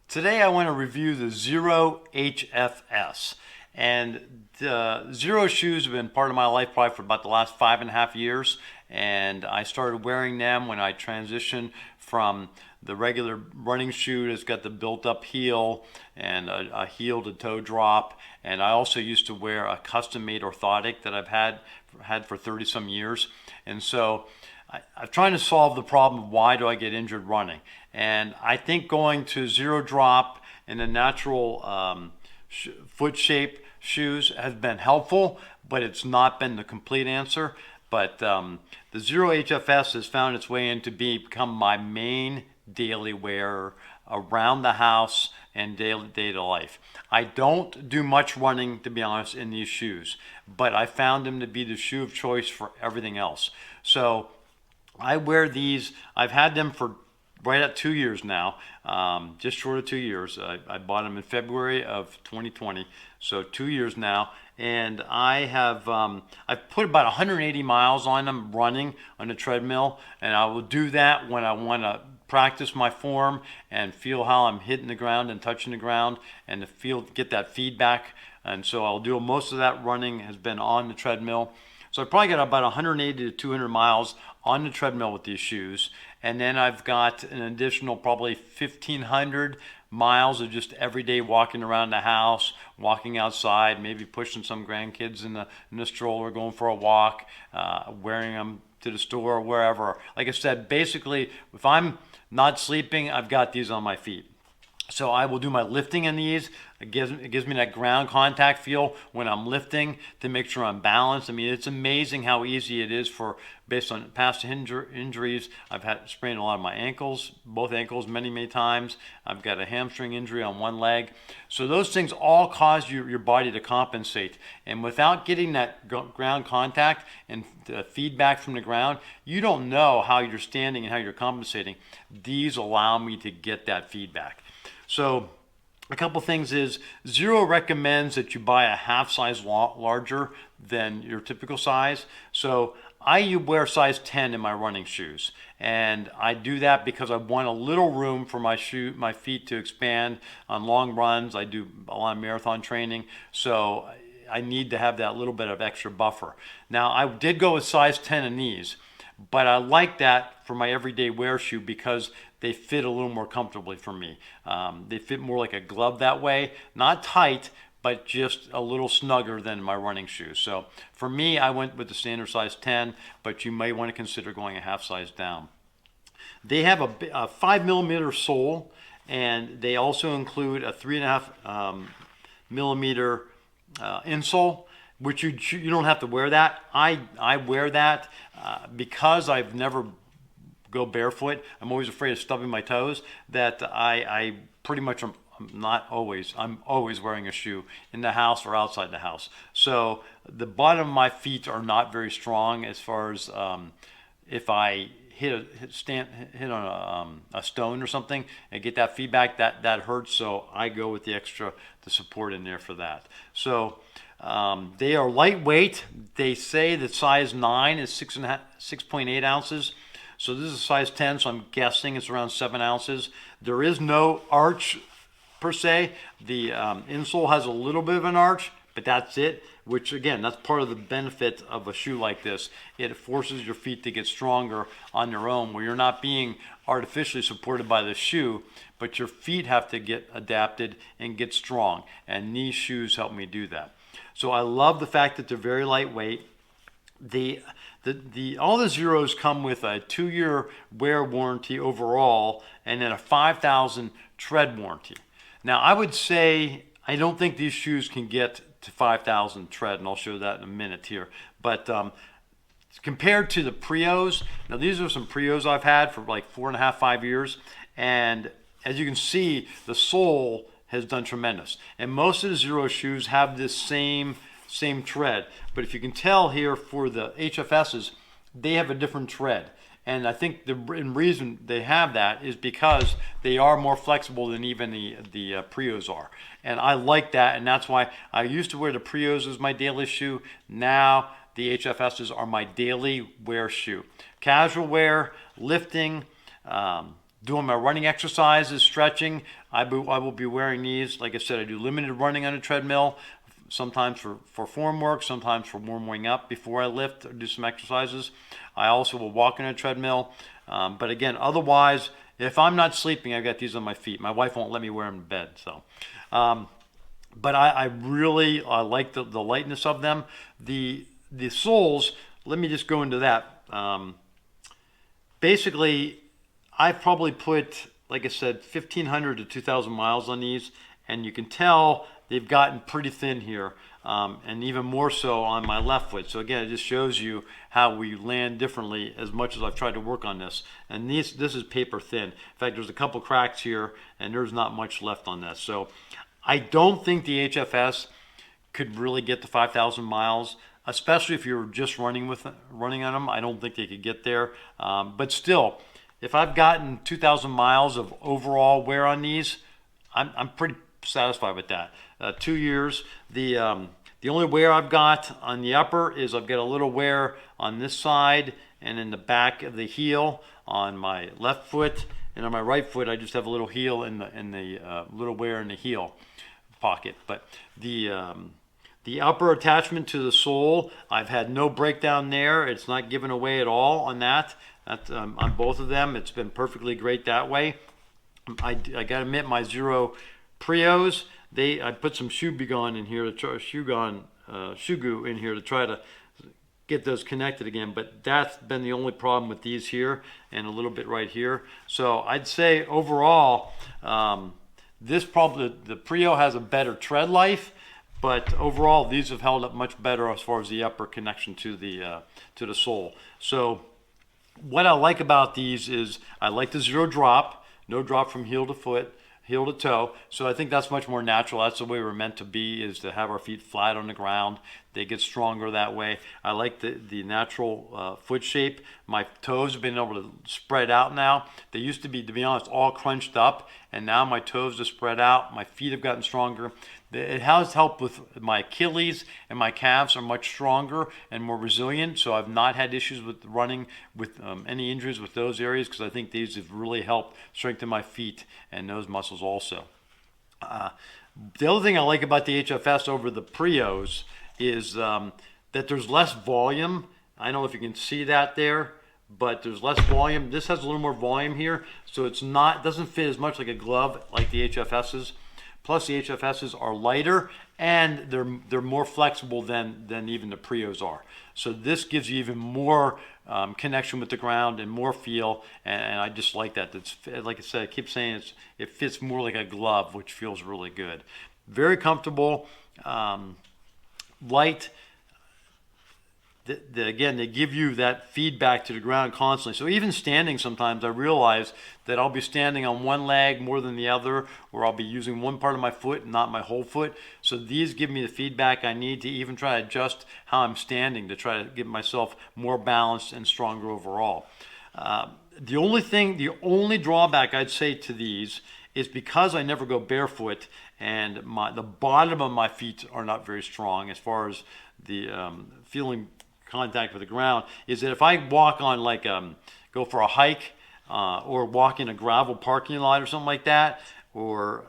Today I want to review the Xero HFS. And Xero shoes have been part of my life probably for about the last 5.5 years. And I started wearing them when I transitioned from the regular running shoe that's got the built up heel and a heel to toe drop. And I also used to wear a custom made orthotic that I've had for 30 some years. And so I'm trying to solve the problem of why do I get injured running. And I think going to zero drop and the natural foot shape shoes has been helpful, but it's not been the complete answer. But the Xero HFS has found its way into become my main daily wear around the house and day to life. I don't do much running, to be honest, in these shoes, but I found them to be the shoe of choice for everything else. So I wear these. I've had them for right at 2 years now, just short of 2 years. I bought them in February of 2020, so 2 years now. And I've put about 180 miles on them running on the treadmill, and I will do that when I want to practice my form and feel how I'm hitting the ground and touching the ground and to get that feedback. And so I'll do most of that running has been on the treadmill. So I probably got about 180 to 200 miles on the treadmill with these shoes. And then I've got an additional probably 1,500 miles of just everyday walking around the house, walking outside, maybe pushing some grandkids in the stroller, going for a walk, wearing them to the store or wherever. Like I said, basically, if I'm not sleeping, I've got these on my feet. So I will do my lifting in these. It gives me that ground contact feel when I'm lifting to make sure I'm balanced. I mean, it's amazing how easy it is based on past injuries. I've sprained a lot of my ankles, both ankles many times. I've got a hamstring injury on one leg. So those things all cause your body to compensate. And without getting that ground contact and the feedback from the ground, you don't know how you're standing and how you're compensating. These allow me to get that feedback. So a couple things is Xero recommends that you buy a half size larger than your typical size. So I wear size 10 in my running shoes, and I do that because I want a little room for my feet to expand on long runs. I do a lot of marathon training, so I need to have that little bit of extra buffer. Now I did go with size 10 in these, but I like that for my everyday wear shoe because they fit a little more comfortably for me. They fit more like a glove that way, not tight, but just a little snugger than my running shoes. So for me, I went with the standard size 10, but you may want to consider going a half size down. They have a 5 millimeter sole, and they also include a 3.5 millimeter insole, which you don't have to wear that. I wear that because I've never go barefoot. I'm always afraid of stubbing my toes. That I pretty much I'm always wearing a shoe in the house or outside the house. So the bottom of my feet are not very strong as far as if I hit on a stone or something and get that feedback, that hurts. So I go with the extra support in there for that. So they are lightweight. They say that size 9 is 6.8 ounces. So this is a size 10, so I'm guessing it's around 7 ounces. There is no arch per se. The insole has a little bit of an arch, but that's it, which again, that's part of the benefit of a shoe like this. It forces your feet to get stronger on their own, where you're not being artificially supported by the shoe, but your feet have to get adapted and get strong. And these shoes help me do that. So I love the fact that they're very lightweight. All the Xeros come with a 2-year wear warranty overall, and then a 5,000 tread warranty. Now I would say I don't think these shoes can get to 5,000 tread, and I'll show that in a minute here. But compared to the Prios, now these are some Prios I've had for like 4.5, 5 years, and as you can see, the sole has done tremendous. And most of the Xero shoes have this same tread, but if you can tell here for the HFSs, they have a different tread. And I think the reason they have that is because they are more flexible than even the Prios are. And I like that, and that's why I used to wear the Prios as my daily shoe. Now the HFSs are my daily wear shoe. Casual wear, lifting, doing my running exercises, stretching, I will be wearing these. Like I said, I do limited running on a treadmill, sometimes for form work, sometimes for warming up before I lift or do some exercises. I also will walk on a treadmill. But again, otherwise, if I'm not sleeping, I've got these on my feet. My wife won't let me wear them in bed. So, but I really like the lightness of them. The soles, let me just go into that. Basically, I've probably put, like I said, 1,500 to 2,000 miles on these, and you can tell they've gotten pretty thin here, and even more so on my left foot. So again, it just shows you how we land differently as much as I've tried to work on this. And this is paper thin. In fact, there's a couple cracks here, and there's not much left on this. So I don't think the HFS could really get to 5,000 miles, especially if you're just running on them. I don't think they could get there. But still, if I've gotten 2,000 miles of overall wear on these, I'm pretty satisfied with that. 2 years. The only wear I've got on the upper is I've got a little wear on this side and in the back of the heel on my left foot, and on my right foot I just have a little heel in the little wear in the heel pocket. But the upper attachment to the sole, I've had no breakdown there. It's not given away at all on that. On both of them, it's been perfectly great that way. I gotta admit, my Xero Prios, I put some shoe goo in here to try to get those connected again, but that's been the only problem with these here and a little bit right here. So I'd say overall, this probably, the Prio has a better tread life, but overall these have held up much better as far as the upper connection to the sole. So what I like about these is I like the zero drop, no drop from heel to foot, heel to toe. So I think that's much more natural. That's the way we're meant to be, is to have our feet flat on the ground. They get stronger that way. I like the natural foot shape. My toes have been able to spread out now. They used to be honest, all crunched up, and now my toes are spread out. My feet have gotten stronger. It has helped with my Achilles, and my calves are much stronger and more resilient. So I've not had issues with running with any injuries with those areas, because I think these have really helped strengthen my feet and those muscles also. The other thing I like about the HFS over the Prios is that there's less volume. I don't know if you can see that there, but there's less volume. This has a little more volume here, so doesn't fit as much like a glove like the HFSs. Plus, the HFSs are lighter, and they're more flexible than even the Prios are. So this gives you even more connection with the ground and more feel, and I just like that. It's, like I said, I keep saying it fits more like a glove, which feels really good. Very comfortable, light. Again, they give you that feedback to the ground constantly. So even standing, sometimes I realize that I'll be standing on one leg more than the other, or I'll be using one part of my foot and not my whole foot. So these give me the feedback I need to even try to adjust how I'm standing to try to get myself more balanced and stronger overall. The only drawback I'd say to these is because I never go barefoot, and the bottom of my feet are not very strong as far as the feeling contact with the ground, is that if I walk on go for a hike or walk in a gravel parking lot or something like that, or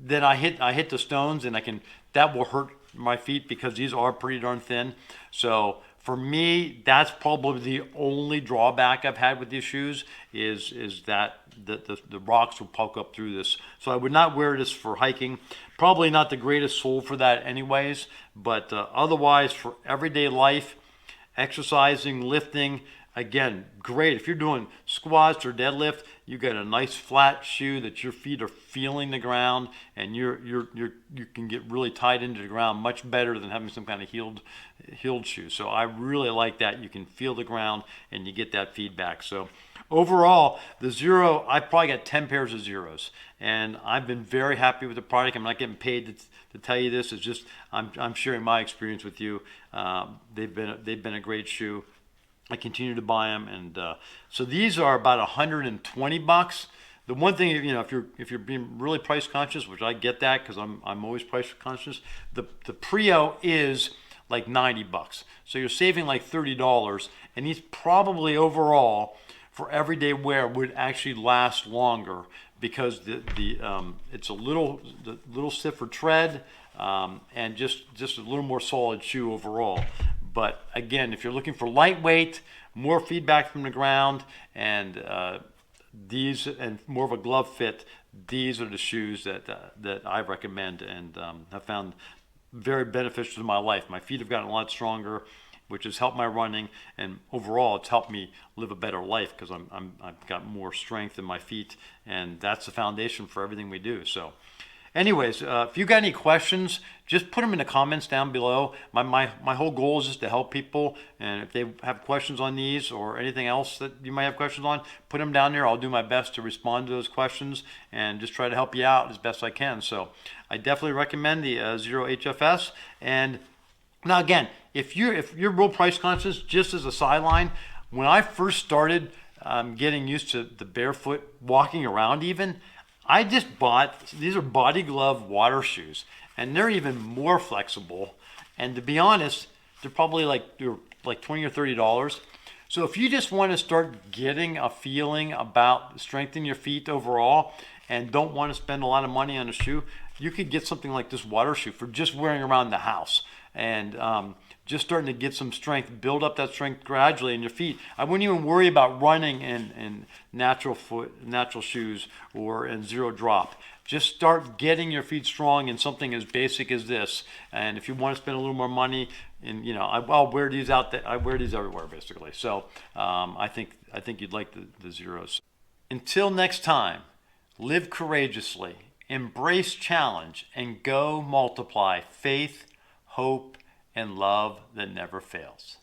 then I hit the stones, and that will hurt my feet because these are pretty darn thin. So for me, that's probably the only drawback I've had with these shoes is that the rocks will poke up through this. So I would not wear this for hiking. Probably not the greatest sole for that anyways, but otherwise for everyday life, exercising, lifting, again, great. If you're doing squats or deadlift, you got a nice flat shoe that your feet are feeling the ground, and you can get really tied into the ground much better than having some kind of heeled shoe. So I really like that. You can feel the ground and you get that feedback. So overall, the Xero, I probably got 10 pairs of Xeros, and I've been very happy with the product. I'm not getting paid to tell you this. It's just I'm sharing my experience with you. They've been a great shoe. I continue to buy them, and so these are about $120. The one thing, if you're being really price conscious, which I get that because I'm always price conscious, the Prio is like $90. So you're saving like $30, and these probably overall for everyday wear would actually last longer because it's a little stiffer tread, and just a little more solid shoe overall. But again, if you're looking for lightweight, more feedback from the ground, and more of a glove fit, these are the shoes that I recommend and have found very beneficial to my life. My feet have gotten a lot stronger, which has helped my running, and overall it's helped me live a better life because I've got more strength in my feet, and that's the foundation for everything we do. So anyways, if you got any questions, just put them in the comments down below. My whole goal is just to help people, and if they have questions on these or anything else that you might have questions on, put them down there. I'll do my best to respond to those questions and just try to help you out as best I can. So I definitely recommend the Xero HFS. And now again, if you're real price conscious, just as a sideline, when I first started getting used to the barefoot walking around even, I just bought, these are body glove water shoes, and they're even more flexible. And to be honest, they're probably like $20 or $30. So if you just want to start getting a feeling about strengthening your feet overall and don't want to spend a lot of money on a shoe, you could get something like this water shoe for just wearing around the house. And just starting to get some strength, build up that strength gradually in your feet. I wouldn't even worry about running in natural shoes or in zero drop. Just start getting your feet strong in something as basic as this. And if you want to spend a little more money, and I'll wear these out there. I wear these everywhere basically. So I think you'd like the Xeros. Until next time, live courageously, embrace challenge, and go multiply faith, hope, and love that never fails.